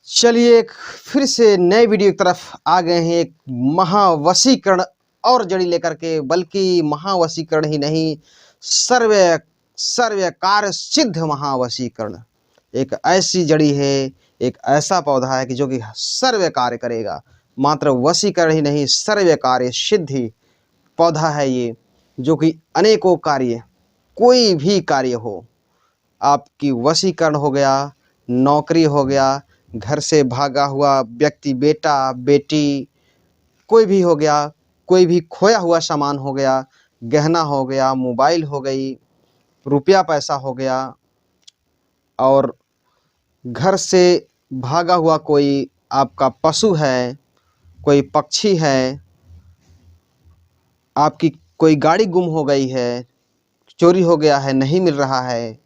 चलिए एक फिर से नए वीडियो की तरफ आ गए हैं। एक महावशीकरण और जड़ी लेकर के, बल्कि महावशीकरण ही नहीं, सर्व सर्व कार्य सिद्ध महावशीकरण। एक ऐसी जड़ी है, एक ऐसा पौधा है कि जो कि सर्व कार्य करेगा। मात्र वशीकरण ही नहीं, सर्व कार्य सिद्धि पौधा है ये, जो कि अनेकों कार्य, कोई भी कार्य हो, आपकी वशीकरण हो गया, नौकरी हो गया, घर से भागा हुआ व्यक्ति, बेटा बेटी, कोई भी हो गया, कोई भी खोया हुआ सामान हो गया, गहना हो गया, मोबाइल हो गई, रुपया पैसा हो गया, और घर से भागा हुआ कोई आपका पशु है, कोई पक्षी है, आपकी कोई गाड़ी गुम हो गई है, चोरी हो गया है, नहीं मिल रहा है,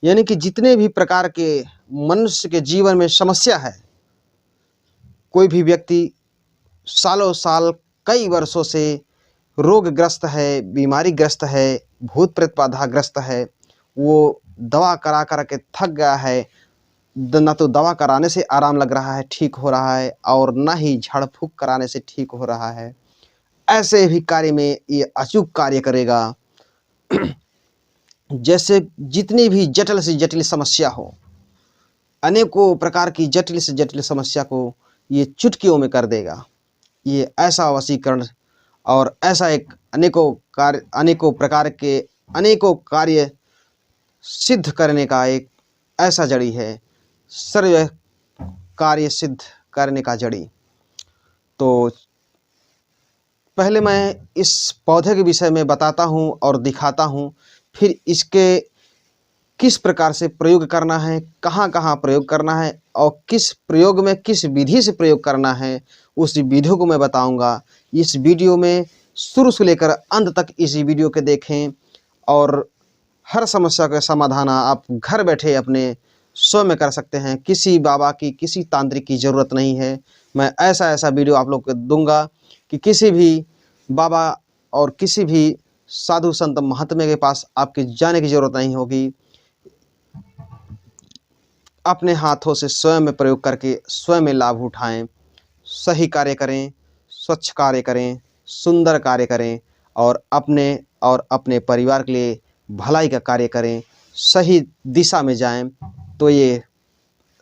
यानी कि जितने भी प्रकार के मनुष्य के जीवन में समस्या है, कोई भी व्यक्ति सालों साल, कई वर्षों से रोगग्रस्त है, बीमारीग्रस्त है, भूत प्रेत बाधाग्रस्त है, वो दवा करा कर के थक गया है, ना तो दवा कराने से आराम लग रहा है, ठीक हो रहा है, और ना ही झाड़ फूँक कराने से ठीक हो रहा है। ऐसे भी कार्य में ये अचूक कार्य करेगा। जैसे जितनी भी जटिल से जटिल समस्या हो, अनेकों प्रकार की जटिल से जटिल समस्या को ये चुटकियों में कर देगा। ये ऐसा वशीकरण और ऐसा एक अनेकों प्रकार के अनेकों कार्य सिद्ध करने का एक ऐसा जड़ी है, सर्व कार्य सिद्ध करने का जड़ी। तो पहले मैं इस पौधे के विषय में बताता हूँ और दिखाता हूँ, फिर इसके किस प्रकार से प्रयोग करना है, कहाँ-कहाँ प्रयोग करना है, और किस प्रयोग में किस विधि से प्रयोग करना है, उस विधि को मैं बताऊंगा। इस वीडियो में शुरू से लेकर अंत तक इस वीडियो के देखें, और हर समस्या का समाधान आप घर बैठे अपने स्वयं में कर सकते हैं। किसी बाबा की, किसी तांत्रिक की ज़रूरत नहीं है। मैं ऐसा वीडियो आप लोग को दूंगा कि किसी भी बाबा और किसी भी साधु संत महात्मा के पास आपके जाने की ज़रूरत नहीं होगी। अपने हाथों से स्वयं में प्रयोग करके स्वयं में लाभ उठाएं, सही कार्य करें, स्वच्छ कार्य करें, सुंदर कार्य करें, और अपने परिवार के लिए भलाई का कार्य करें, सही दिशा में जाएं, तो ये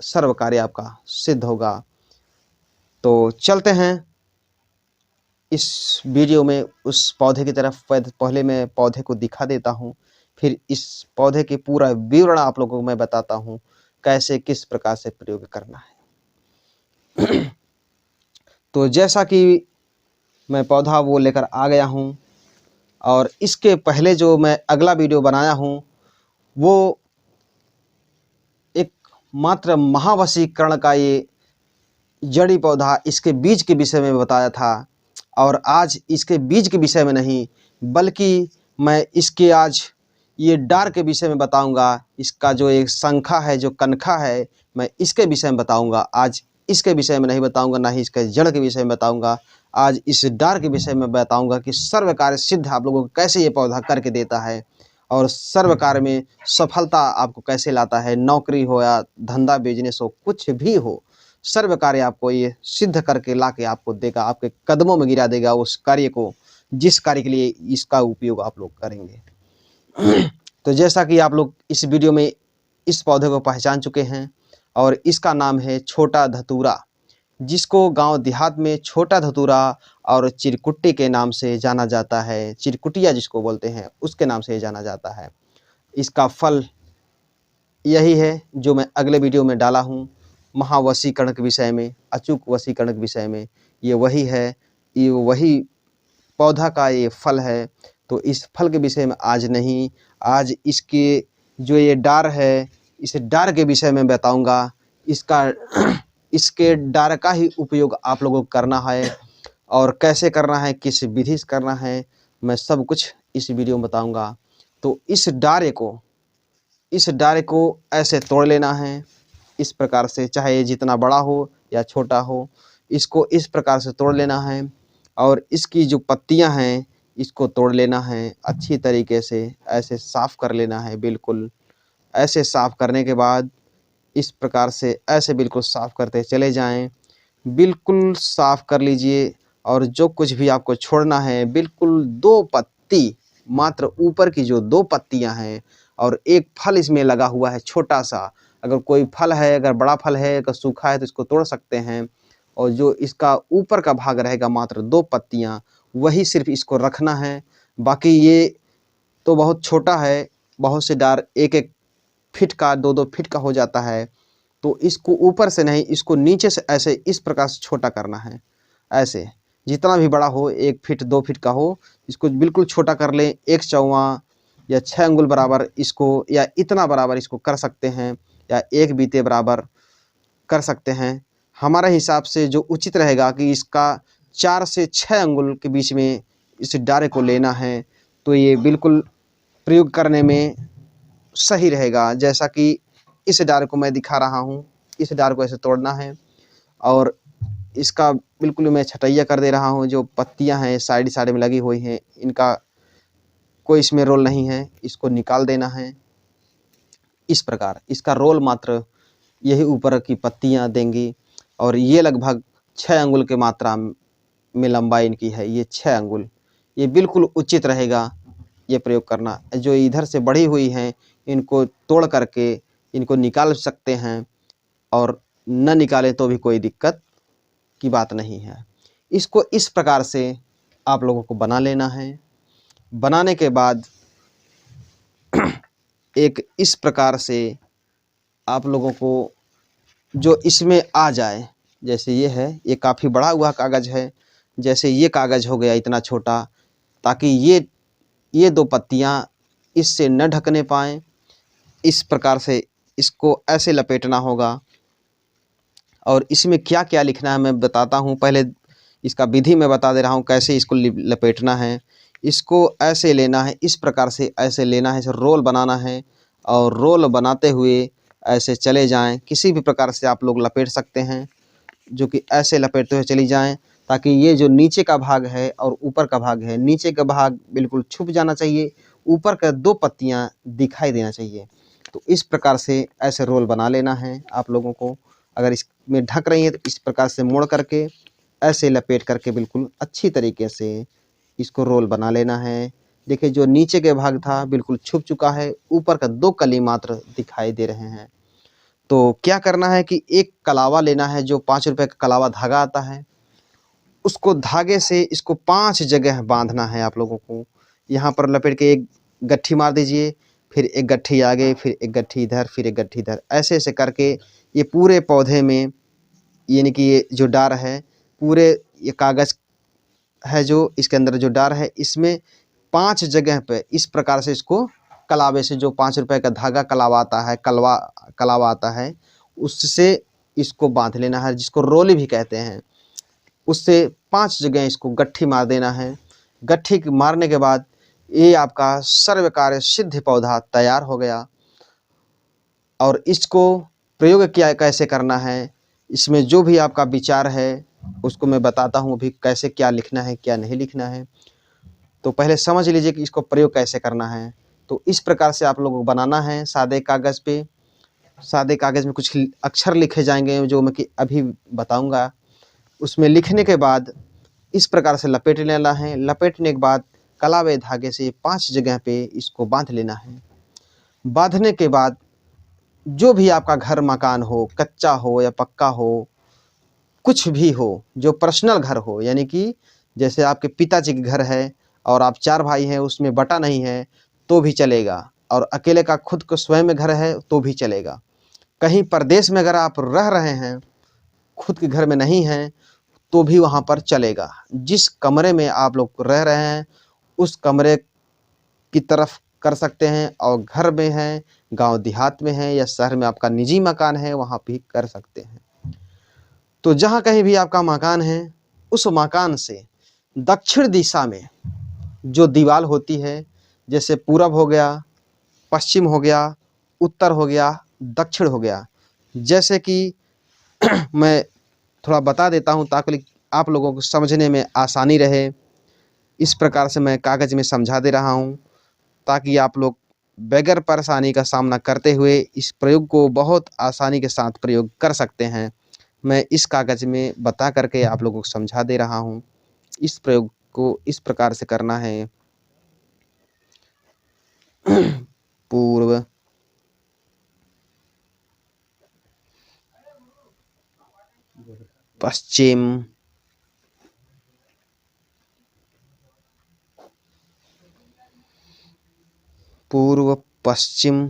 सर्व कार्य आपका सिद्ध होगा। तो चलते हैं इस वीडियो में उस पौधे की तरफ। पहले मैं पौधे को दिखा देता हूँ, फिर इस पौधे के पूरा विवरण आप लोगों को मैं बताता हूँ, कैसे किस प्रकार से प्रयोग करना है। तो जैसा कि मैं पौधा वो लेकर आ गया हूँ, और इसके पहले जो मैं अगला वीडियो बनाया हूँ, वो एक मात्र महावशीकरण का ये जड़ी पौधा, इसके बीज के विषय में बताया था। और आज इसके बीज के विषय में नहीं, बल्कि मैं इसके आज ये डार के विषय में बताऊंगा। इसका जो एक शंखा है, जो कनखा है, मैं इसके विषय में बताऊंगा। आज इसके विषय में नहीं बताऊंगा, ना ही इसके जड़ के विषय में बताऊंगा। आज इस डार के विषय में बताऊंगा कि सर्व कार्य सिद्ध आप लोगों को कैसे ये पौधा करके देता है, और सर्व कार्य में सफलता आपको कैसे लाता है। नौकरी हो या धंधा बिजनेस हो, कुछ भी हो, सर्व कार्य आपको ये सिद्ध करके ला के आपको देगा, आपके कदमों में गिरा देगा उस कार्य को, जिस कार्य के लिए इसका उपयोग आप लोग करेंगे। तो जैसा कि आप लोग इस वीडियो में इस पौधे को पहचान चुके हैं, और इसका नाम है छोटा धतूरा, जिसको गांव देहात में छोटा धतूरा और चिरकुट्टी के नाम से जाना जाता है। चिरकुटिया जिसको बोलते हैं, उसके नाम से जाना जाता है। इसका फल यही है जो मैं अगले वीडियो में डाला हूँ, महावशीकरण के विषय में, अचूक वशीकरण के विषय में। ये वही है, ये वही पौधा का ये फल है। तो इस फल के विषय में आज नहीं, आज इसके जो ये डार है, इस डार के विषय में बताऊंगा। इसके डार का ही उपयोग आप लोगों को करना है, और कैसे करना है, किस विधि से करना है, मैं सब कुछ इस वीडियो में बताऊंगा। तो इस डारे को ऐसे तोड़ लेना है, इस प्रकार से, चाहे ये जितना बड़ा हो या छोटा हो, इसको इस प्रकार से तोड़ लेना है। और इसकी जो पत्तियां हैं, इसको तोड़ लेना है अच्छी तरीके से, ऐसे साफ कर लेना है। बिल्कुल ऐसे साफ करने के बाद इस प्रकार से ऐसे बिल्कुल साफ़ करते चले जाएं। बिल्कुल साफ़ कर लीजिए और जो कुछ भी आपको छोड़ना है, बिल्कुल 2 पत्ती, मात्र ऊपर की जो 2 पत्तियाँ हैं और एक फल इसमें लगा हुआ है छोटा-सा। अगर कोई फल है, अगर बड़ा फल है, अगर सूखा है तो इसको तोड़ सकते हैं। और जो इसका ऊपर का भाग रहेगा मात्र 2 पत्तियाँ, वही सिर्फ़ इसको रखना है। बाकी ये तो बहुत छोटा है, बहुत से डार 1-1 फीट का, 2-2 फीट का हो जाता है। तो इसको ऊपर से नहीं, इसको नीचे से ऐसे इस प्रकार से छोटा करना है। ऐसे जितना भी बड़ा हो, 1 फीट 2 फीट का हो, इसको बिल्कुल छोटा कर लें। 1/4 या 6 अंगुल बराबर इसको, या इतना बराबर इसको कर सकते हैं, या 1 बीते बराबर कर सकते हैं। हमारे हिसाब से जो उचित रहेगा कि इसका 4 से 6 अंगुल के बीच में इस डारे को लेना है, तो ये बिल्कुल प्रयोग करने में सही रहेगा। जैसा कि इस डारे को मैं दिखा रहा हूँ, इस डार को ऐसे तोड़ना है और इसका बिल्कुल मैं छटैया कर दे रहा हूँ। जो पत्तियाँ हैं साइड-साइड में लगी हुई हैं, इनका कोई इसमें रोल नहीं है, इसको निकाल देना है। इस प्रकार इसका रोल मात्र यही ऊपर की पत्तियाँ देंगी और ये लगभग 6 अंगुल की मात्रा में लंबाई इनकी है। ये 6 अंगुल, ये बिल्कुल उचित रहेगा ये प्रयोग करना। जो इधर से बढ़ी हुई हैं, इनको तोड़ करके इनको निकाल सकते हैं और न निकालें तो भी कोई दिक्कत की बात नहीं है। इसको इस प्रकार से आप लोगों को बना लेना है। बनाने के बाद एक इस प्रकार से आप लोगों को जो इसमें आ जाए, जैसे ये है, ये काफ़ी बड़ा हुआ कागज़ है। जैसे ये कागज़ हो गया इतना छोटा, ताकि ये 2 पत्तियाँ इससे न ढकने पाएँ। इस प्रकार से इसको ऐसे लपेटना होगा और इसमें क्या-क्या लिखना है मैं बताता हूँ। पहले इसका विधि मैं बता दे रहा हूँ कैसे इसको लपेटना है। इसको ऐसे लेना है, इस प्रकार से ऐसे लेना है, इसे रोल बनाना है और रोल बनाते हुए ऐसे चले जाएँ। किसी भी प्रकार से आप लोग लपेट सकते हैं, जो कि ऐसे लपेटते हुए चली जाएँ, ताकि ये जो नीचे का भाग है और ऊपर का भाग है, नीचे का भाग बिल्कुल छुप जाना चाहिए, ऊपर का 2 पत्तियाँ दिखाई देना चाहिए। तो इस प्रकार से ऐसे रोल बना लेना है आप लोगों को। अगर इसमें ढक रही है तो इस प्रकार से मोड़ करके ऐसे लपेट करके बिल्कुल अच्छी तरीके से इसको रोल बना लेना है। देखिए जो नीचे के भाग था बिल्कुल छुप चुका है, ऊपर का 2 कली मात्र दिखाई दे रहे हैं। तो क्या करना है कि एक कलावा लेना है, जो 5 रुपए का कलावा धागा आता है, उसको धागे से इसको 5 जगह बाँधना है आप लोगों को। यहाँ पर लपेट के एक गट्ठी मार दीजिए, फिर एक गट्ठी आगे, फिर एक गट्ठी इधर, फिर एक गट्ठी इधर, ऐसे-ऐसे करके ये पूरे पौधे में, यानी कि ये जो डार है, पूरे ये कागज़ है जो इसके अंदर जो डार है, इसमें 5 जगह पे इस प्रकार से इसको कलावे से, जो 5 रुपए का धागा कलावा आता है, कलावा आता है, उससे इसको बाँध लेना है, जिसको रोली भी कहते हैं। उससे 5 जगह इसको गट्ठी मार देना है। गट्ठी मारने के बाद ये आपका सर्व कार्य सिद्ध पौधा तैयार हो गया। और इसको प्रयोग क्या कैसे करना है, इसमें जो भी आपका विचार है उसको मैं बताता हूँ अभी, कैसे क्या लिखना है, क्या नहीं लिखना है। तो पहले समझ लीजिए कि इसको प्रयोग कैसे करना है। तो इस प्रकार से आप लोगों को बनाना है सादे कागज़ पे। सादे कागज़ में कुछ अक्षर लिखे जाएँगे जो मैं कि अभी बताऊँगा। उसमें लिखने के बाद इस प्रकार से लपेट लेना है। लपेटने के बाद कलावे धागे से 5 जगह पे इसको बाँध लेना है। बाँधने के बाद जो भी आपका घर मकान हो, कच्चा हो या पक्का हो, कुछ भी हो, जो पर्सनल घर हो, यानी कि जैसे आपके पिताजी के घर है और आप 4 भाई हैं, उसमें बटा नहीं है तो भी चलेगा, और अकेले का खुद का स्वयं में घर है तो भी चलेगा। कहीं परदेश में अगर आप रह रहे हैं, खुद के घर में नहीं हैं, तो भी वहाँ पर चलेगा। जिस कमरे में आप लोग रह रहे हैं उस कमरे की तरफ कर सकते हैं, और घर में हैं, गाँव देहात में हैं या शहर में आपका निजी मकान है, वहाँ भी कर सकते हैं। तो जहाँ कहीं भी आपका मकान है, उस मकान से दक्षिण दिशा में जो दीवार होती है, जैसे पूरब हो गया, पश्चिम हो गया, उत्तर हो गया, दक्षिण हो गया, जैसे कि मैं थोड़ा बता देता हूँ ताकि आप लोगों को समझने में आसानी रहे। इस प्रकार से मैं कागज़ में समझा दे रहा हूँ ताकि आप लोग बगैर परेशानी का सामना करते हुए इस प्रयोग को बहुत आसानी के साथ प्रयोग कर सकते हैं। मैं इस कागज़ में बता करके आप लोगों को समझा दे रहा हूँ। इस प्रयोग को इस प्रकार से करना है। पूर्व, पश्चिम, पूर्व, पश्चिम,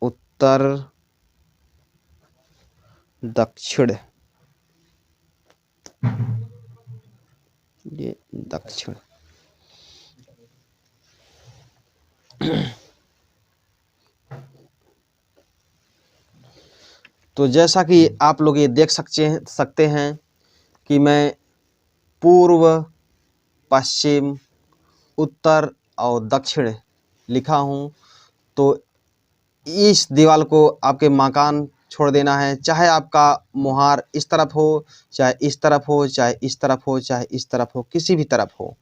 उत्तर, दक्षिण। ये दक्षिण। तो जैसा कि आप लोग ये देख सकते हैं कि मैं पूर्व, पश्चिम, उत्तर और दक्षिण लिखा हूँ। तो इस दीवार को आपके मकान छोड़ देना है, चाहे आपका मुहार इस तरफ हो, चाहे इस तरफ हो, चाहे इस तरफ हो, चाहे इस तरफ हो, किसी भी तरफ हो,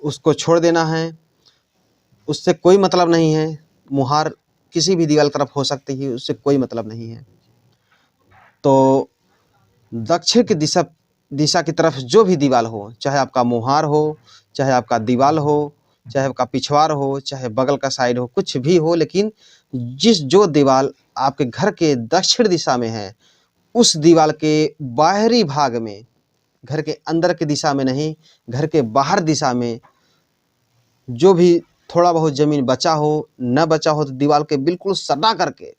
उसको छोड़ देना है। उससे कोई मतलब नहीं है। मुहार किसी भी दीवार तरफ हो सकती है, उससे कोई मतलब नहीं है। तो दक्षिण की दिशा की तरफ जो भी दीवार हो, चाहे आपका मुहार हो, चाहे आपका दीवार हो, चाहे आपका पिछवाड़ हो, चाहे बगल का साइड हो, कुछ भी हो, लेकिन जो दीवार आपके घर के दक्षिण दिशा में है, उस दीवार के बाहरी भाग में, घर के अंदर की दिशा में नहीं, घर के बाहर दिशा में जो भी थोड़ा बहुत ज़मीन बचा हो, न बचा हो, तो दीवार के बिल्कुल सटा करके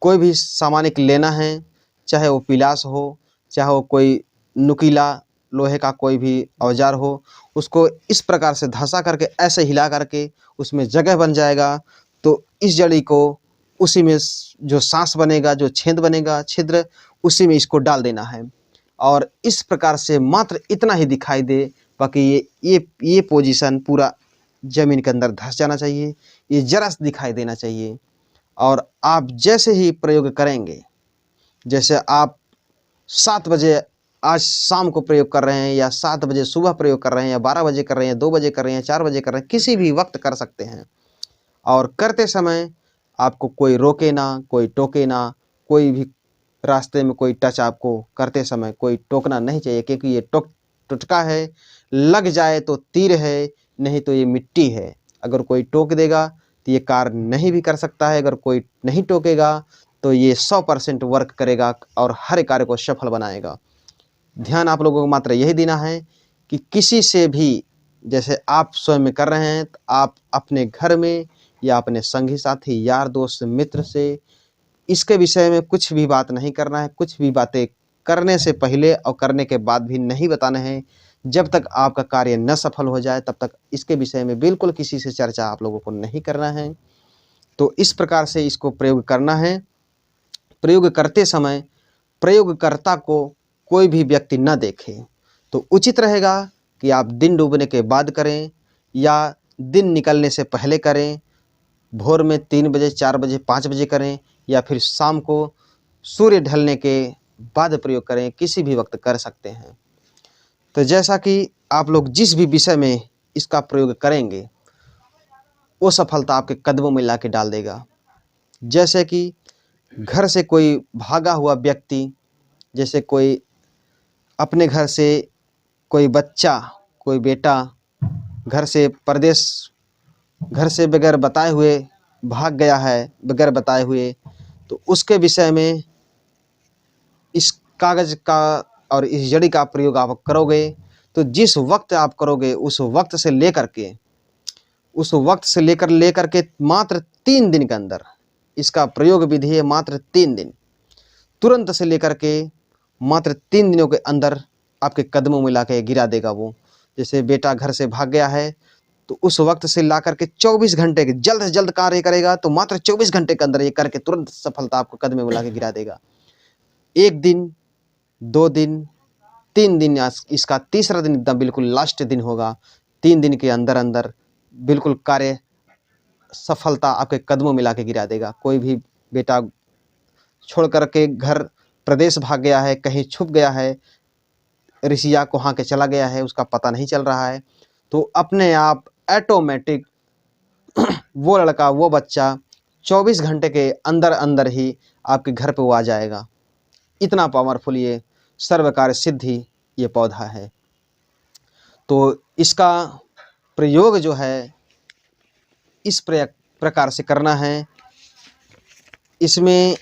कोई भी सामान लेना है, चाहे वो पिलास हो, चाहे वो कोई नुकीला लोहे का कोई भी औजार हो, उसको इस प्रकार से धंसा करके ऐसे हिला करके उसमें जगह बन जाएगा। तो इस जड़ी को उसी में जो सांस बनेगा, जो छेद बनेगा, छिद्र, उसी में इसको डाल देना है। और इस प्रकार से मात्र इतना ही दिखाई दे, बाकी ये पोजीशन पूरा ज़मीन के अंदर धंस जाना चाहिए, ये जरा सा दिखाई देना चाहिए। और आप जैसे ही प्रयोग करेंगे, जैसे आप 7 बजे आज शाम को प्रयोग कर रहे हैं, या 7 बजे सुबह प्रयोग कर रहे हैं, या 12 बजे कर रहे हैं, 2 बजे कर रहे हैं, 4 बजे कर रहे हैं, किसी भी वक्त कर सकते हैं। और करते समय आपको कोई रोके ना, कोई टोके ना, कोई भी रास्ते में कोई टच आपको करते समय कोई टोकना नहीं चाहिए, क्योंकि ये टोटका है, लग जाए तो तीर है, नहीं तो ये मिट्टी है। अगर कोई टोक देगा तो ये कार्य नहीं भी कर सकता है, अगर कोई नहीं टोकेगा तो ये 100% वर्क करेगा और हर कार्य को सफल बनाएगा। ध्यान आप लोगों को मात्र यही देना है कि किसी से भी, जैसे आप स्वयं में कर रहे हैं, तो आप अपने घर में या अपने संगी साथी, यार दोस्त, मित्र से इसके विषय में कुछ भी बात नहीं करना है। कुछ भी बातें करने से पहले और करने के बाद भी नहीं बताना है। जब तक आपका कार्य न सफल हो जाए, तब तक इसके विषय में बिल्कुल किसी से चर्चा आप लोगों को नहीं करना है। तो इस प्रकार से इसको प्रयोग करना है। प्रयोग करते समय प्रयोगकर्ता को कोई भी व्यक्ति न देखे, तो उचित रहेगा कि आप दिन डूबने के बाद करें या दिन निकलने से पहले करें। भोर में 3 बजे, 4 बजे, 5 बजे करें, या फिर शाम को सूर्य ढलने के बाद प्रयोग करें, किसी भी वक्त कर सकते हैं। तो जैसा कि आप लोग जिस भी विषय में इसका प्रयोग करेंगे, वो सफलता आपके कदमों में ला के डाल देगा। जैसे कि घर से कोई भागा हुआ व्यक्ति, जैसे कोई अपने घर से कोई बच्चा, कोई बेटा घर से परदेश, घर से बगैर बताए हुए भाग गया है, बगैर बताए हुए, तो उसके विषय में इस कागज़ का और इस जड़ी का प्रयोग आप करोगे, तो जिस वक्त आप करोगे उस वक्त से लेकर के मात्र 3 दिन के अंदर, इसका प्रयोग विधि है मात्र 3 दिन, तुरंत से लेकर के मात्र 3 दिनों के अंदर आपके कदमों में ला के गिरा देगा वो। जैसे बेटा घर से भाग गया है, तो उस वक्त से ला करके 24 घंटे के जल्द से जल्द कार्य करेगा, तो मात्र 24 घंटे के अंदर ये करके तुरंत सफलता आपको कदम में ला के गिरा देगा। 1 दिन, 2 दिन, 3 दिन, इसका तीसरा दिन एकदम बिल्कुल लास्ट दिन होगा। 3 दिन के अंदर अंदर बिल्कुल कार्य सफलता आपके कदमों में ला के गिरा देगा। कोई भी बेटा छोड़ करके घर प्रदेश भाग गया है, कहीं छुप गया है, ऋषिया कहाँ के चला गया है, उसका पता नहीं चल रहा है, तो अपने आप ऑटोमेटिक वो लड़का, वो बच्चा 24 घंटे के अंदर अंदर ही आपके घर पे वो आ जाएगा। इतना पावरफुल ये सर्व कार्य सिद्धि ये पौधा है। तो इसका प्रयोग जो है इस प्रकार से करना है। इसमें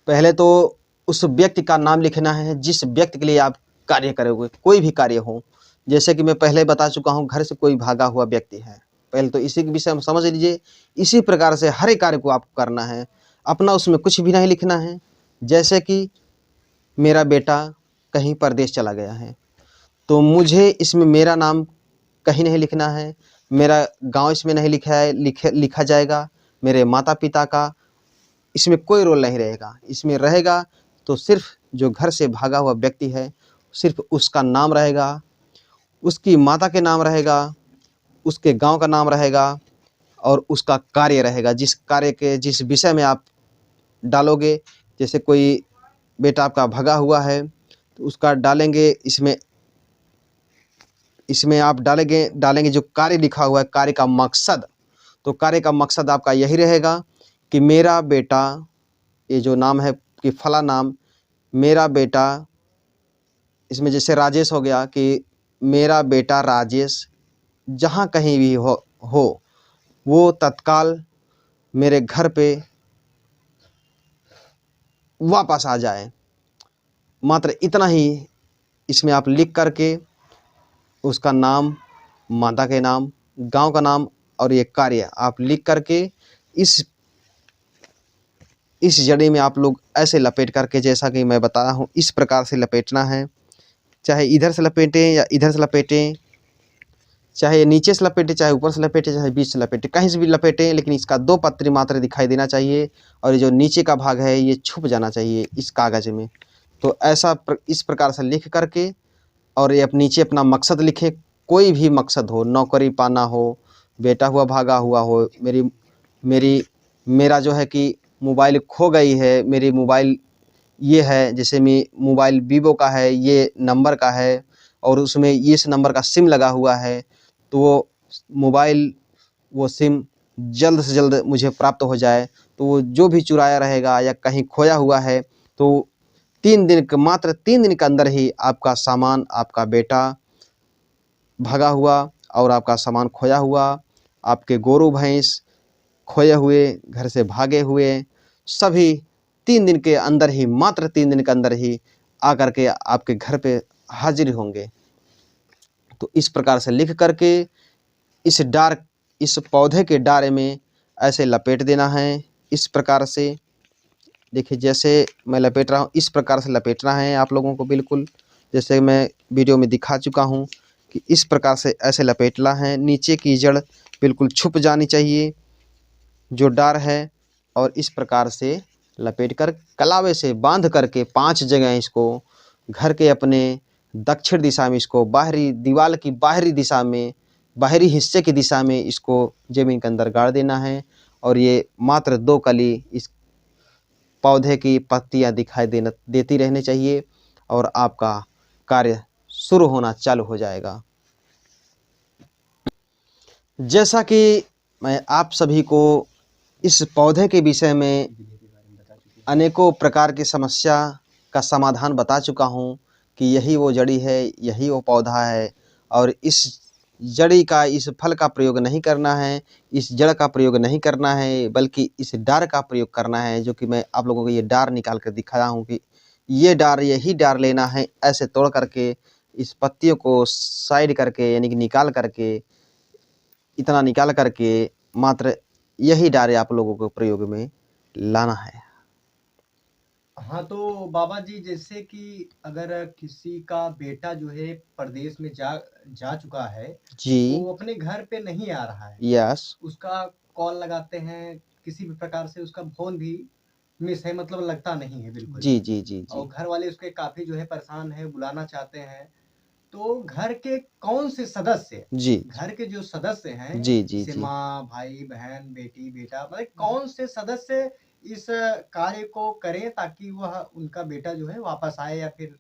पहले तो उस व्यक्ति का नाम लिखना है जिस व्यक्ति के लिए आप कार्य करोगे, कोई भी कार्य हो। जैसे कि मैं पहले बता चुका हूँ, घर से कोई भागा हुआ व्यक्ति है, पहले तो इसी के विषय में समझ लीजिए। इसी प्रकार से हर एक कार्य को आपको करना है, अपना उसमें कुछ भी नहीं लिखना है। जैसे कि मेरा बेटा कहीं परदेश चला गया है, तो मुझे इसमें मेरा नाम कहीं नहीं लिखना है, मेरा गांव इसमें नहीं लिखा है, लिखा जाएगा। मेरे माता पिता का इसमें कोई रोल नहीं रहेगा। इसमें रहेगा तो सिर्फ जो घर से भागा हुआ व्यक्ति है, सिर्फ उसका नाम रहेगा, उसकी माता के नाम रहेगा, उसके गांव का नाम रहेगा और उसका कार्य रहेगा। जिस कार्य के जिस विषय में आप डालोगे, जैसे कोई बेटा आपका भगा हुआ है तो उसका डालेंगे, इसमें आप डालेंगे जो कार्य लिखा हुआ है, कार्य का मकसद। तो कार्य का मकसद आपका यही रहेगा कि मेरा बेटा, ये जो नाम है कि फला नाम, मेरा बेटा, इसमें जैसे राजेश हो गया कि मेरा बेटा राजेश जहाँ कहीं भी हो वो तत्काल मेरे घर पे वापस आ जाए। मात्र इतना ही इसमें आप लिख करके उसका नाम, माता के नाम, गांव का नाम और ये कार्य आप लिख करके इस जड़ी में आप लोग ऐसे लपेट करके, जैसा कि मैं बता रहा हूँ, इस प्रकार से लपेटना है। चाहे इधर से लपेटें या इधर से लपेटें, चाहे नीचे से लपेटें, चाहे ऊपर से लपेटें, चाहे बीच से लपेटें, कहीं से भी लपेटें, लेकिन इसका 2 पत्ती मात्र दिखाई देना चाहिए और ये जो नीचे का भाग है ये छुप जाना चाहिए इस कागज़ में। तो ऐसा इस प्रकार से लिख करके और ये नीचे अपना मकसद लिखें। कोई भी मकसद हो, नौकरी पाना हो, बेटा हुआ भागा हुआ हो, मेरा जो है कि मोबाइल खो गई है, मेरी मोबाइल ये है, जैसे मैं मोबाइल वीवो का है, ये नंबर का है और उसमें इस नंबर का सिम लगा हुआ है, तो वो मोबाइल, वो सिम जल्द से जल्द मुझे प्राप्त हो जाए। तो वो जो भी चुराया रहेगा या कहीं खोया हुआ है, तो 3 दिन के, मात्र 3 दिन के अंदर ही आपका सामान, आपका बेटा भागा हुआ और आपका सामान खोया हुआ, आपके गोरू भैंस खोए हुए, घर से भागे हुए, सभी 3 दिन के अंदर ही, मात्र 3 दिन के अंदर ही आकर के आपके घर पे हाजिर होंगे। तो इस प्रकार से लिख करके इस पौधे के डारे में ऐसे लपेट देना है। इस प्रकार से देखिए, जैसे मैं लपेट रहा हूँ इस प्रकार से लपेटना है आप लोगों को, बिल्कुल जैसे मैं वीडियो में दिखा चुका हूँ कि इस प्रकार से ऐसे लपेटना है। नीचे की जड़ बिल्कुल छुप जानी चाहिए जो डार है, और इस प्रकार से लपेट कर कलावे से बांध करके 5 जगह इसको घर के अपने दक्षिण दिशा में, इसको बाहरी दीवार की बाहरी दिशा में, बाहरी हिस्से की दिशा में इसको जमीन के अंदर गाड़ देना है। और ये मात्र 2 कली इस पौधे की पत्तियां दिखाई देती रहनी चाहिए और आपका कार्य शुरू होना चालू हो जाएगा। जैसा कि मैं आप सभी को इस पौधे के विषय में अनेकों प्रकार की समस्या का समाधान बता चुका हूँ कि यही वो जड़ी है, यही वो पौधा है, और इस जड़ी का, इस फल का प्रयोग नहीं करना है, इस जड़ का प्रयोग नहीं करना है, बल्कि इस डार का प्रयोग करना है। जो कि मैं आप लोगों को ये डार निकाल कर दिखाया हूँ कि ये डार, यही डार लेना है, ऐसे तोड़ करके इस पत्तियों को साइड करके, यानी कि निकाल करके, इतना निकाल करके मात्र यही डारे आप लोगों को प्रयोग में लाना है। हाँ, तो बाबा जी, जैसे कि अगर किसी का बेटा जो है परदेश में जा चुका है, जी। वो अपने घर पे नहीं आ रहा है, यस। उसका कॉल लगाते हैं, किसी भी प्रकार से उसका फ़ोन भी मिस है, मतलब लगता नहीं है बिल्कुल जी, भी। जी, जी, और जी। घर वाले उसके काफ़ी जो है परेशान हैं, बुलाना चाहते हैं। तो घर के कौन से सदस्य, जी, घर के जो सदस्य हैं, जी, जी, जैसे जी। माँ, भाई, बहन, बेटी, बेटा, मतलब कौन से सदस्य इस कार्य को करें ताकि वह उनका बेटा जो है वापस आए या फिर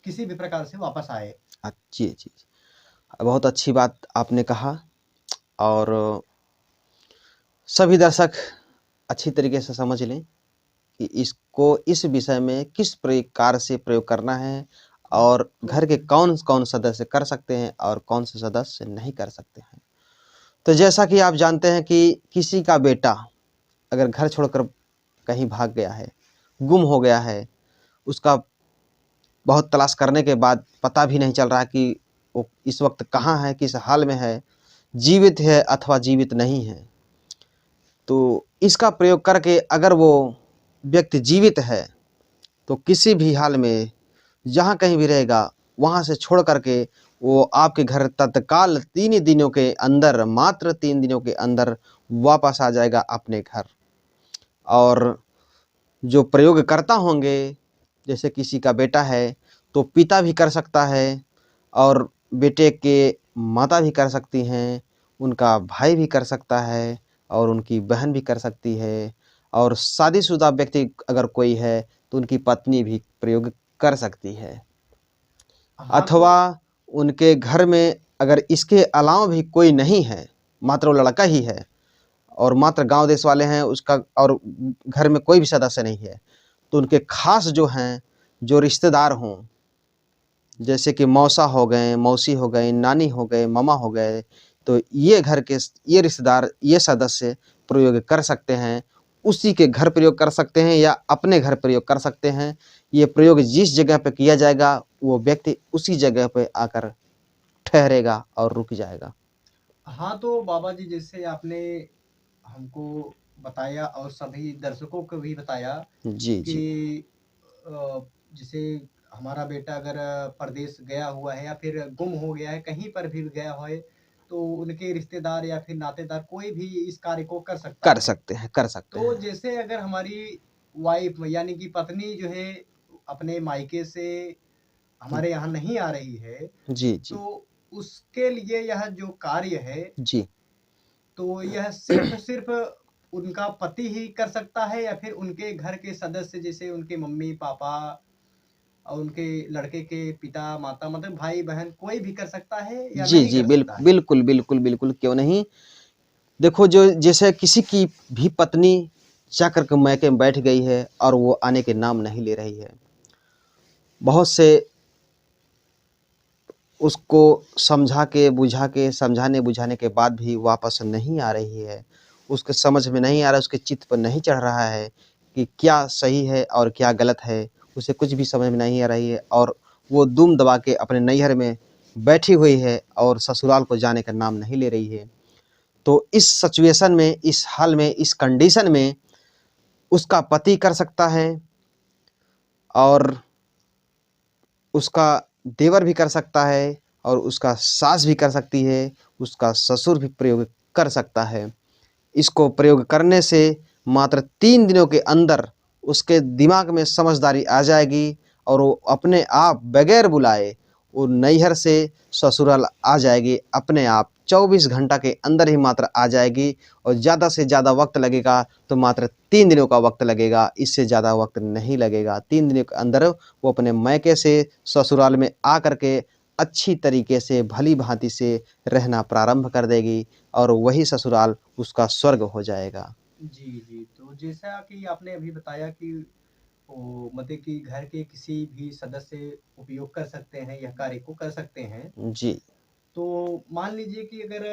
किसी भी प्रकार से वापस आए? जी, जी। बहुत अच्छी बात आपने कहा। और सभी दर्शक अच्छी तरीके से समझ लें कि इसको इस विषय में किस प्रकार से प्रयोग करना है और घर के कौन-कौन सदस्य कर सकते हैं और कौन से सदस्य नहीं कर सकते हैं। तो जैसा कि आप जानते हैं कि किसी का बेटा अगर घर छोड़कर कहीं भाग गया है, गुम हो गया है, उसका बहुत तलाश करने के बाद पता भी नहीं चल रहा कि वो इस वक़्त कहाँ है, किस हाल में है, जीवित है अथवा जीवित नहीं है। तो इसका प्रयोग करके अगर वो व्यक्ति जीवित है, तो किसी भी हाल में जहाँ कहीं भी रहेगा, वहाँ से छोड़ कर के वो आपके घर तत्काल 3 ही दिनों के अंदर, मात्र 3 दिनों के अंदर वापस आ जाएगा अपने घर। और जो प्रयोगकर्ता होंगे, जैसे किसी का बेटा है, तो पिता भी कर सकता है और बेटे के माता भी कर सकती हैं, उनका भाई भी कर सकता है और उनकी बहन भी कर सकती है और शादीशुदा व्यक्ति अगर कोई है, तो उनकी पत्नी भी प्रयोग कर सकती है। हाँ, अथवा उनके घर में अगर इसके अलावा भी कोई नहीं है, मात्र वो लड़का ही है और मात्र गाँव देश वाले हैं उसका और घर में कोई भी सदस्य नहीं है, तो उनके ख़ास जो हैं, जो रिश्तेदार हों, जैसे कि मौसा हो गए, मौसी हो गई, नानी हो गए, मामा हो गए, तो ये घर के ये रिश्तेदार, ये सदस्य प्रयोग कर सकते हैं। उसी के घर प्रयोग कर सकते हैं या अपने घर प्रयोग कर सकते हैं। ये प्रयोग जिस जगह पे किया जाएगा, वो व्यक्ति उसी जगह पे आकर ठहरेगा और रुक जाएगा। हाँ, तो बाबा जी जैसे आपने हमको बताया और सभी दर्शकों को भी बताया जी, जी। कि जैसे हमारा बेटा अगर परदेश गया हुआ है या फिर गुम हो गया है, कहीं पर भी गया हो है, तो उनके रिश्तेदार या फिर नातेदार कोई भी इस कार्य को कर सकता कर है। सकते हैं, कर सकते तो हैं। जैसे अगर हमारी वाइफ़ यानी कि पत्नी जो है अपने मायके से हमारे यहाँ नहीं आ रही है, जी, जी। तो उसके लिए यह जो कार्य है, जी। तो यह सिर्फ़ उनका पति ही कर सकता है या फिर उनके घर के सदस्य जैसे उनके मम्मी-पापा और उनके लड़के के पिता-माता मतलब भाई-बहन कोई भी कर सकता है या जी, नहीं जी। कर सकता है? बिल्कुल, बिल्कुल, बिल्कुल, क्यों नहीं? देखो जो जैसे किसी की भी पत्नी जाकर के मायके में बैठ गई है और वो आने के नाम नहीं ले रही है। बहुत से उसको समझा के, बुझा के, समझाने-बुझाने के बाद भी वापस नहीं आ रही है। उसके समझ में नहीं आ रहा है, उसके चित्त पर नहीं चढ़ रहा है कि क्या सही है और क्या गलत है। उसे कुछ भी समझ में नहीं आ रही है और वो दुम दबा के अपने नैहर में बैठी हुई है और ससुराल को जाने का नाम नहीं ले रही है। तो इस सिचुएशन में, इस हाल में, इस कंडीशन में उसका पति कर सकता है और उसका देवर भी कर सकता है और उसका सास भी कर सकती है, उसका ससुर भी प्रयोग कर सकता है। इसको प्रयोग करने से मात्र 3 दिनों के अंदर उसके दिमाग में समझदारी आ जाएगी और वो अपने आप बगैर बुलाए वो नैहर से ससुराल आ जाएगी अपने आप 24 घंटा के अंदर ही मात्र आ जाएगी और ज़्यादा से ज़्यादा वक्त लगेगा तो मात्र 3 दिनों का वक्त लगेगा, इससे ज़्यादा वक्त नहीं लगेगा। 3 दिनों के अंदर वो अपने मायके से ससुराल में आ कर के अच्छी तरीके से भली-भाँति से रहना प्रारंभ कर देगी और वही ससुराल उसका स्वर्ग हो जाएगा। जी, जी। तो जैसा कि आपने अभी बताया कि वो मतलब कि घर के किसी भी सदस्य उपयोग कर सकते हैं, यह कार्य को कर सकते हैं। जी। तो मान लीजिए कि अगर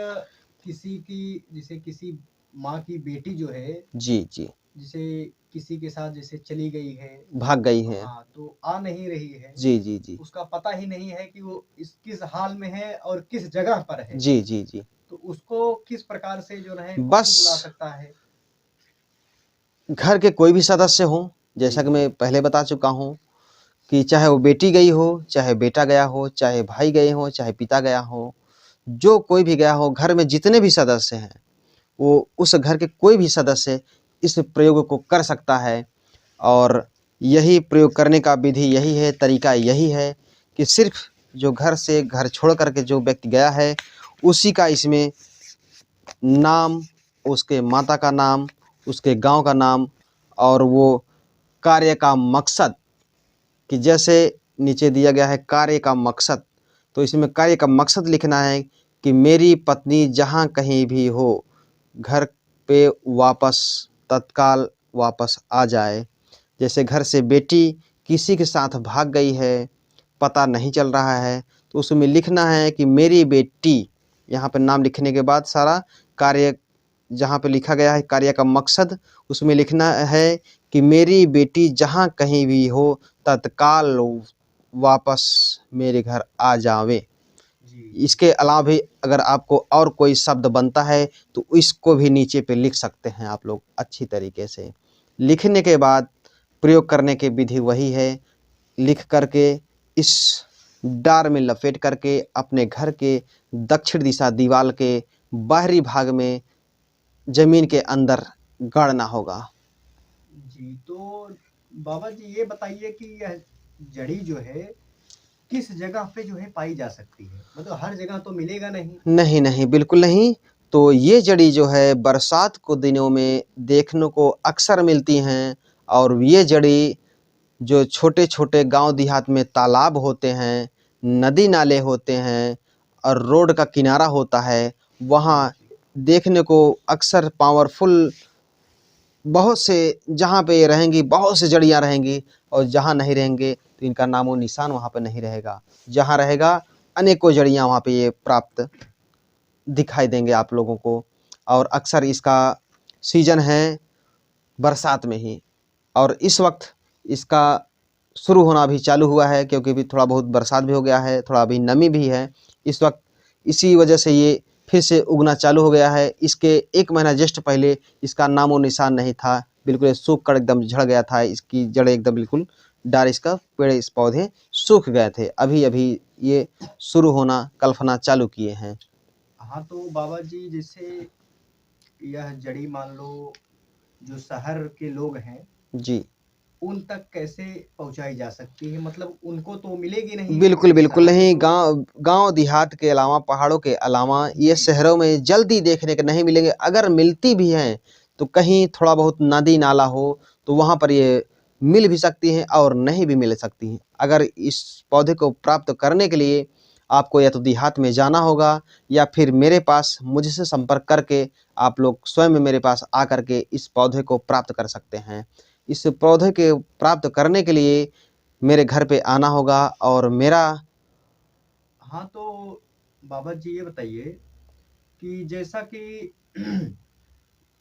किसी की जैसे किसी माँ की बेटी जो है, जी, जी। जैसे किसी के साथ जैसे चली गई है भाग गई हैं। हाँ, तो आ नहीं रही है, जी, जी, जी। उसका पता ही नहीं है कि वो किस हाल में है और किस जगह पर है। जी, जी, जी। तो उसको किस प्रकार से जो है कौन बस बुला सकता है? घर के कोई भी सदस्य हों, जी, जैसा कि मैं पहले बता चुका हूँ कि चाहे वो बेटी गई हो, चाहे बेटा गया हो, चाहे भाई गए हों, चाहे पिता गया हो, जो कोई भी गया हो, घर में जितने भी सदस्य हैं, वो उस घर के कोई भी सदस्य इस प्रयोग को कर सकता है और यही प्रयोग करने का विधि यही है, तरीका यही है कि सिर्फ़ जो घर छोड़ कर के जो व्यक्ति गया है, उसी का इसमें नाम, उसके माता का नाम, उसके गाँव का नाम और वो कार्य का मकसद कि जैसे नीचे दिया गया है कार्य का मकसद, तो इसमें कार्य का मकसद लिखना है कि मेरी पत्नी जहाँ कहीं भी हो, घर पे वापस तत्काल वापस आ जाए। जैसे घर से बेटी किसी के साथ भाग गई है, पता नहीं चल रहा है, तो उसमें लिखना है कि मेरी बेटी, यहाँ पे नाम लिखने के बाद सारा कार्य जहाँ पे लिखा गया है, कार्य का मकसद, उसमें लिखना है कि मेरी बेटी जहाँ कहीं भी हो, तत्काल वापस मेरे घर आ जावे। जी इसके अलावा भी अगर आपको और कोई शब्द बनता है तो इसको भी नीचे पे लिख सकते हैं आप लोग अच्छी तरीके से। लिखने के बाद प्रयोग करने की विधि वही है, लिख करके इस डार में लपेट करके अपने घर के दक्षिण दिशा दीवार के बाहरी भाग में ज़मीन के अंदर गाड़ना होगा। जी। तो बाबा जी ये बताइए कि यह जड़ी जो है किस जगह पे जो है पाई जा सकती है? मतलब हर जगह तो मिलेगा नहीं। नहीं, नहीं, बिल्कुल नहीं। तो ये जड़ी जो है बरसात को दिनों में देखने को अक्सर मिलती हैं, और ये जड़ी जो छोटे-छोटे गाँव देहात में तालाब होते हैं, नदी नाले होते हैं और रोड का किनारा होता है, वहाँ देखने को अक्सर पावरफुल बहुत से, जहाँ पे ये रहेंगी बहुत सी जड़ियाँ रहेंगी, और जहाँ नहीं रहेंगे तो इनका नामो निशान वहाँ पे नहीं रहेगा। जहाँ रहेगा अनेकों जड़ियाँ वहाँ पे ये प्राप्त दिखाई देंगे आप लोगों को। और अक्सर इसका सीज़न है बरसात में ही, और इस वक्त इसका शुरू होना भी चालू हुआ है, क्योंकि अभी थोड़ा बहुत बरसात भी हो गया है, थोड़ा अभी नमी भी है इस वक्त, इसी वजह से ये फिर से उगना चालू हो गया है। इसके 1 महीना जस्ट पहले इसका नामो निशान नहीं था, बिल्कुल सूख कर एकदम झड़ गया था, इसकी जड़ें एकदम बिल्कुल, डाल इसका पेड़ इस पौधे सूख गए थे, अभी अभी ये शुरू होना कल्पना चालू किए हैं। हाँ, तो बाबा जी जैसे यह जड़ी मान लो जो शहर के लोग हैं, जी, उन तक कैसे पहुँचाई जा सकती है? मतलब उनको तो मिलेगी नहीं बिल्कुल, क्योंकि बिल्कुल शहर में नहीं। तो गाँव देहात के अलावा, पहाड़ों के अलावा ये जी, शहरों में जल्दी देखने को नहीं मिलेंगे। अगर मिलती भी हैं तो कहीं थोड़ा बहुत नदी नाला हो तो वहाँ पर ये मिल भी सकती हैं और नहीं भी मिल सकती हैं। अगर इस पौधे को प्राप्त करने के लिए आपको या तो देहात में जाना होगा, या फिर मेरे पास मुझसे संपर्क करके आप लोग स्वयं मेरे पास आकर के इस पौधे को प्राप्त कर सकते हैं। इस पौधे के प्राप्त करने के लिए मेरे घर पे आना होगा, और मेरा हाँ, तो बाबा जी ये बताइए कि जैसा कि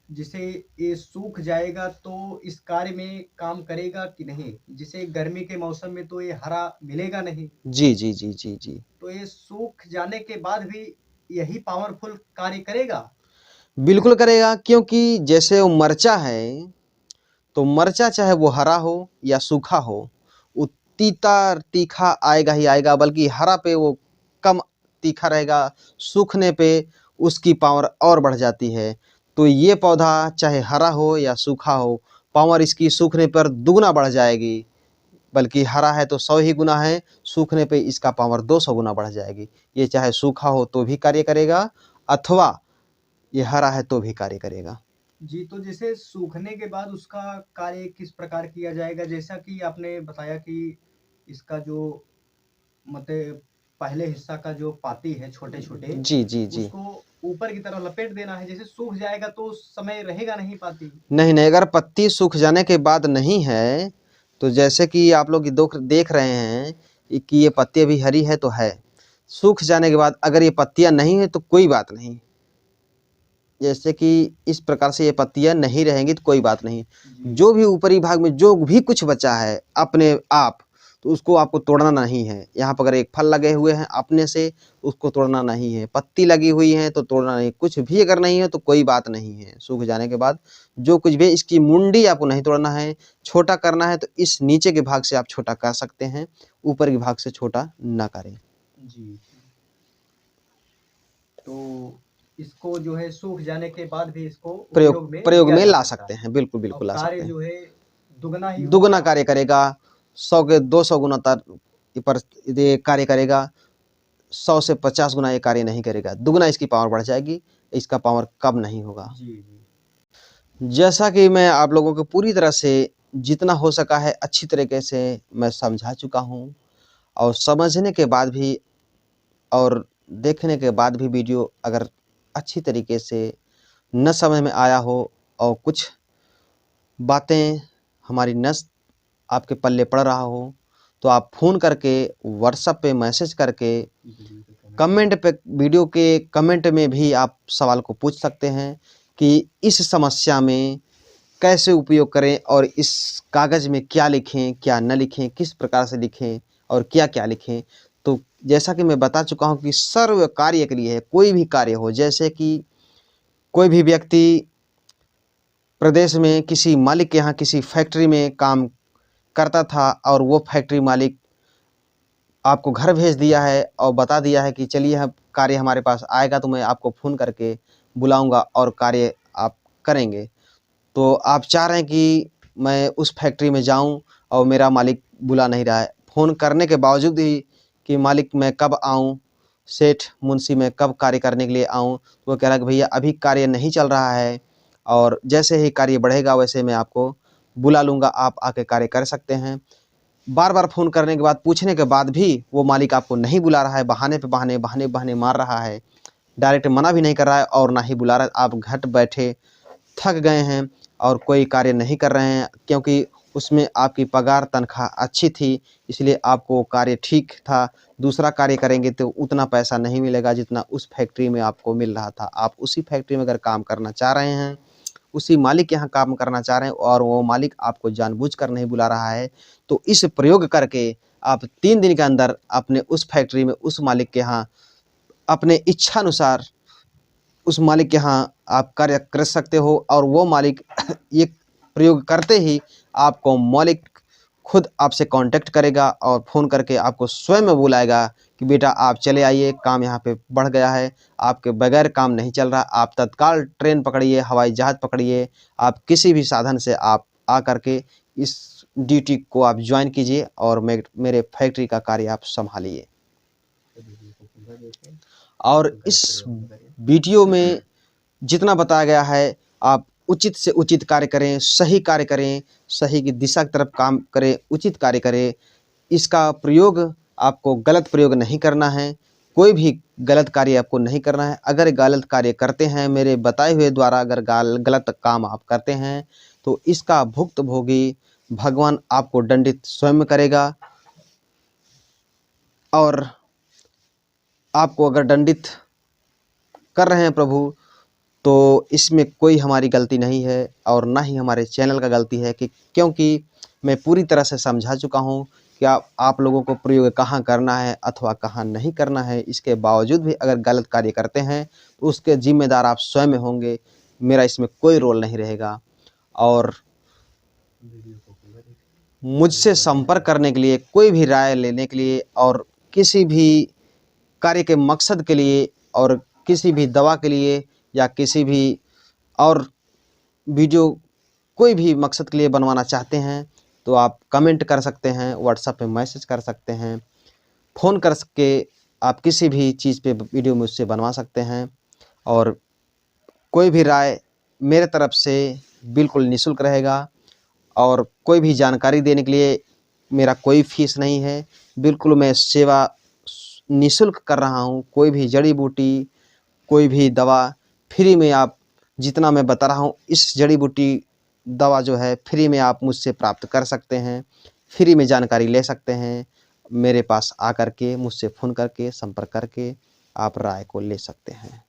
जैसे ये सूख जाएगा तो इस कार्य में काम करेगा कि नहीं? जैसे गर्मी के मौसम में तो ये हरा मिलेगा नहीं, जी, जी, जी, जी, जी। तो ये सूख जाने के बाद भी यही पावरफुल कार्य करेगा? बिल्कुल करेगा, क्योंकि जैसे वो मरचा है, तो मरचा चाहे वो हरा हो या सूखा हो, वो तीखा आएगा ही आएगा, बल्कि हरा पे वो कम तीखा रहेगा, सूखने पे उसकी पावर और बढ़ जाती है। तो ये पौधा चाहे हरा हो या सूखा हो, पावर इसकी सूखने पर दुगना बढ़ जाएगी, बल्कि हरा है तो 100 ही गुना है, सूखने पे इसका पावर 200 गुना बढ़ जाएगी। ये चाहे सूखा हो तो भी कार्य करेगा, अथवा ये हरा है तो भी कार्य करेगा। जी, तो जैसे सूखने के बाद उसका कार्य किस प्रकार किया जाएगा? जैसा कि आपने बताया कि इसका जो मतलब पहले हिस्सा का जो पाती है छोटे-छोटे, जी, जी, जी। उसको ऊपर की तरफ लपेट देना है, जैसे सूख जाएगा तो उस समय रहेगा नहीं पाती। नहीं, नहीं, अगर पत्ती सूख जाने के बाद नहीं है, तो जैसे कि आप लोग देख रहे हैं कि ये पत्ती अभी हरी है तो है। सूख जाने के बाद अगर ये पत्तियाँ नहीं हैं तो कोई बात नहीं। जैसे कि इस प्रकार से ये पत्तियाँ नहीं रहेंगी तो कोई बात नहीं। जी, जो भी ऊपरी भाग में जो भी कुछ बचा है अपने आप, तो उसको आपको तोड़ना नहीं है। यहाँ पर अगर एक फल लगे हुए हैं अपने से, उसको तोड़ना नहीं है। पत्ती लगी हुई है तो तोड़ना नहीं, कुछ भी अगर नहीं है तो कोई बात नहीं है। सूख जाने के बाद जो कुछ भी, इसकी मुंडी आपको नहीं तोड़ना है। छोटा करना है तो इस नीचे के भाग से आप छोटा कर सकते हैं, ऊपर के भाग से छोटा ना करें। जी, जी। तो इसको जो है सूख जाने के बाद भी इसको उपयोग में प्रयोग लिया में जा ला सकता सकते है हैं, बिल्कुल, और बिल्कुल ला कार्य सकते हैं। जो है दुगना ही दुगना होगा। कार्य करेगा, 100 के 200 गुना पर ये कार्य करेगा, 100 से 50 गुना ये कार्य नहीं करेगा, दुगना इसकी पावर बढ़ जाएगी, इसका पावर कम नहीं होगा। जी, जी। जैसा कि मैं आप लोगों को पूरी तरह से जितना हो सका है अच्छी तरीके से मैं समझा चुका हूँ, और समझने के बाद भी और देखने के बाद भी वीडियो अगर अच्छी तरीके से न समझ में आया हो और कुछ बातें हमारी न आपके पल्ले पड़ रहा हो, तो आप फ़ोन करके, व्हाट्सएप पे मैसेज करके, कमेंट पे, वीडियो के कमेंट में भी आप सवाल को पूछ सकते हैं कि इस समस्या में कैसे उपयोग करें और इस कागज़ में क्या लिखें, क्या न लिखें, किस प्रकार से लिखें और क्या-क्या लिखें। तो जैसा कि मैं बता चुका हूँ कि सर्व कार्य के लिए है, कोई भी कार्य हो, जैसे कि कोई भी व्यक्ति प्रदेश में किसी मालिक के यहाँ किसी फैक्ट्री में काम करता था और वो फैक्ट्री मालिक आपको घर भेज दिया है और बता दिया है कि चलिए अब कार्य हमारे पास आएगा तो मैं आपको फ़ोन करके बुलाऊँगा और कार्य आप करेंगे। तो आप चाह रहे हैं कि मैं उस फैक्ट्री में जाऊँ और मेरा मालिक बुला नहीं रहा है। फ़ोन करने के बावजूद ही कि मालिक मैं कब आऊँ, सेठ मुंशी मैं कब कार्य करने के लिए आऊँ, तो वो कह रहा है कि भैया अभी कार्य नहीं चल रहा है और जैसे ही कार्य बढ़ेगा वैसे मैं आपको बुला लूँगा, आप आके कार्य कर सकते हैं। बार-बार फ़ोन करने के बाद, पूछने के बाद भी वो मालिक आपको नहीं बुला रहा है, बहाने पे बहाने, बहाने-बहाने मार रहा है। डायरेक्ट मना भी नहीं कर रहा है और ना ही बुला रहा है। आप घर बैठे थक गए हैं और कोई कार्य नहीं कर रहे हैं क्योंकि उसमें आपकी पगार तनख्वाह अच्छी थी, इसलिए आपको कार्य ठीक था। दूसरा कार्य करेंगे तो उतना पैसा नहीं मिलेगा जितना उस फैक्ट्री में आपको मिल रहा था। आप उसी फैक्ट्री में अगर काम करना चाह रहे हैं, उसी मालिक के यहाँ काम करना चाह रहे हैं और वो मालिक आपको जानबूझकर नहीं बुला रहा है, तो इस प्रयोग करके आप 3 दिन के अंदर अपने उस फैक्ट्री में उस मालिक के यहाँ अपने इच्छानुसार उस मालिक के यहाँ आप कार्य कर सकते हो और वो मालिक ये प्रयोग करते ही आपको मालिक खुद आपसे कांटेक्ट करेगा और फ़ोन करके आपको स्वयं बुलाएगा कि बेटा आप चले आइए, काम यहाँ पे बढ़ गया है, आपके बगैर काम नहीं चल रहा, आप तत्काल ट्रेन पकड़िए, हवाई जहाज़ पकड़िए, आप किसी भी साधन से आप आ करके इस ड्यूटी को आप ज्वाइन कीजिए और मेरे फैक्ट्री का कार्य आप संभालिए। और इस वीडियो में जितना बताया गया है, आप उचित से उचित कार्य करें, सही कार्य करें, सही की दिशा की तरफ काम करें, उचित कार्य करें। इसका प्रयोग आपको गलत प्रयोग नहीं करना है, कोई भी गलत कार्य आपको नहीं करना है। अगर गलत कार्य करते हैं, मेरे बताए हुए द्वारा अगर गलत काम आप करते हैं, तो इसका भुक्तभोगी भगवान आपको दंडित स्वयं करेगा और आपको अगर दंडित कर रहे हैं प्रभु, तो इसमें कोई हमारी गलती नहीं है और ना ही हमारे चैनल का गलती है कि क्योंकि मैं पूरी तरह से समझा चुका हूँ कि आप लोगों को प्रयोग कहाँ करना है अथवा कहाँ नहीं करना है। इसके बावजूद भी अगर गलत कार्य करते हैं तो उसके ज़िम्मेदार आप स्वयं होंगे, मेरा इसमें कोई रोल नहीं रहेगा। और मुझसे संपर्क करने के लिए, कोई भी राय लेने के लिए और किसी भी कार्य के मकसद के लिए और किसी भी दवा के लिए या किसी भी और वीडियो कोई भी मकसद के लिए बनवाना चाहते हैं, तो आप कमेंट कर सकते हैं, व्हाट्सएप पे मैसेज कर सकते हैं, फ़ोन कर के आप किसी भी चीज़ पे वीडियो मुझसे बनवा सकते हैं। और कोई भी राय मेरे तरफ से बिल्कुल निःशुल्क रहेगा और कोई भी जानकारी देने के लिए मेरा कोई फ़ीस नहीं है। बिल्कुल मैं सेवा निःशुल्क कर रहा हूँ। कोई भी जड़ी-बूटी, कोई भी दवा फ्री में आप, जितना मैं बता रहा हूँ, इस जड़ी-बूटी दवा जो है फ्री में आप मुझसे प्राप्त कर सकते हैं, फ्री में जानकारी ले सकते हैं। मेरे पास आकर के, मुझसे फ़ोन करके, संपर्क करके आप राय को ले सकते हैं।